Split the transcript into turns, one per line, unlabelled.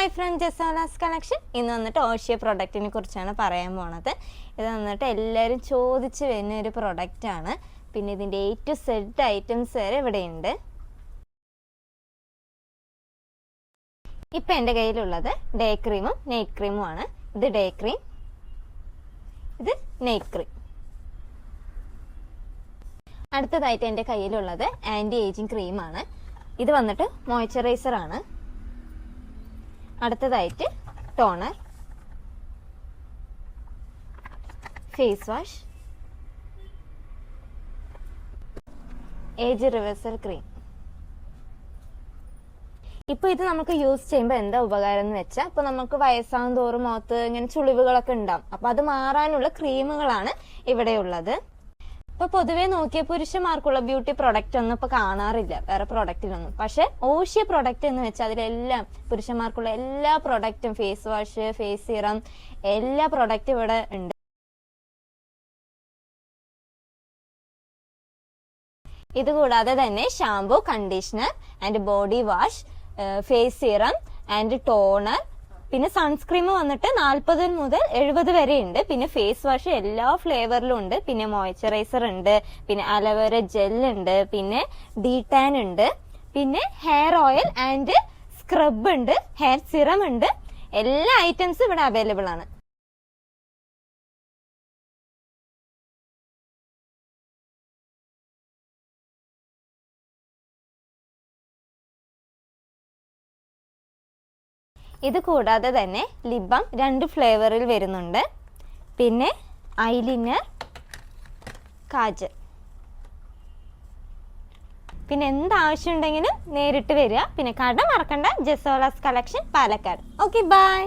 Hi from ജസാലാസ് collection. ഇന്ന് വന്നിട്ട് ഓഷ്യ പ്രൊഡക്റ്റിനെ കുറിച്ചാണ് പറയാൻ പോണത്. ഇത് വന്നിട്ട് എല്ലാവരും ചോദിച്ച് വരുന്ന ഒരു പ്രൊഡക്റ്റാണ്. പിന്നെ ഇതിൻ്റെ A to Z ഐറ്റംസ് വരെ ഇവിടെയുണ്ട്. ഇപ്പം എൻ്റെ കയ്യിലുള്ളത് ഡേ ക്രീമും നൈറ്റ് ക്രീമും ആണ്. ഇത് ഡേ ക്രീം, ഇത് നൈറ്റ് ക്രീം. അടുത്തതായിട്ട് എൻ്റെ കയ്യിലുള്ളത് ആൻറ്റി ഏജിങ് ക്രീമാണ്. ഇത് വന്നിട്ട് മോയ്സ്ചറൈസർ ആണ്. അടുത്തതായിട്ട് toner, face wash, age reversal cream. ഇപ്പോൾ ഇത് നമുക്ക് യൂസ് ചെയ്യുമ്പോൾ എന്താ ഉപകാരം എന്ന് വെച്ചാൽ, ഇപ്പോൾ നമുക്ക് വയസ്സാകും തോറും മുഖത്ത് ഇങ്ങനെ ചുളിവുകളൊക്കെ ഉണ്ടാവും. അപ്പോൾ അത് മാറാനുള്ള ക്രീമുകളാണ് ഇവിടെയുള്ളത്. ഇപ്പൊ പൊതുവെ നോക്കിയ പുരുഷന്മാർക്കുള്ള ബ്യൂട്ടി പ്രൊഡക്റ്റ് ഒന്നും ഇപ്പൊ കാണാറില്ല വേറെ പ്രൊഡക്റ്റിലൊന്നും. പക്ഷെ ഓഷ്യ പ്രൊഡക്റ്റ് എന്ന് വെച്ചാൽ അതിലെല്ലാം പുരുഷന്മാർക്കുള്ള എല്ലാ പ്രൊഡക്റ്റും, ഫേസ് വാഷ്, ഫേസ് സീറം, എല്ലാ പ്രൊഡക്റ്റും ഇവിടെ ഉണ്ട്. ഇതുകൂടാതെ തന്നെ shampoo, conditioner and body wash, face serum and toner, പിന്നെ സൺസ്ക്രീം വന്നിട്ട് 40 മുതൽ 70 വരെ ഉണ്ട്. പിന്നെ ഫേസ് വാഷ് എല്ലാ ഫ്ലേവറിലും ഉണ്ട്. പിന്നെ മോയ്സ്ചറൈസർ ഉണ്ട്, പിന്നെ അലോവേര ജെൽ ഉണ്ട്, പിന്നെ ഡീടാൻ ഉണ്ട്, പിന്നെ ഹെയർ ഓയിൽ ആൻഡ് സ്ക്രബ് ഉണ്ട്, ഹെയർ സിറം ഉണ്ട്. എല്ലാ ഐറ്റംസും ഇവിടെ അവൈലബിൾ ആണ്. ഇത് കൂടാതെ തന്നെ ലിപ് ബാം 2 ഫ്ലേവറിൽ വരുന്നുണ്ട്. പിന്നെ ഐലിനർ, കാജൽ. പിന്നെ എന്താവശ്യം ഉണ്ടെങ്കിലും നേരിട്ട് വരിക. പിന്നെ കട മറക്കണ്ട, Jasalas collection, Palakkad. Okay, by.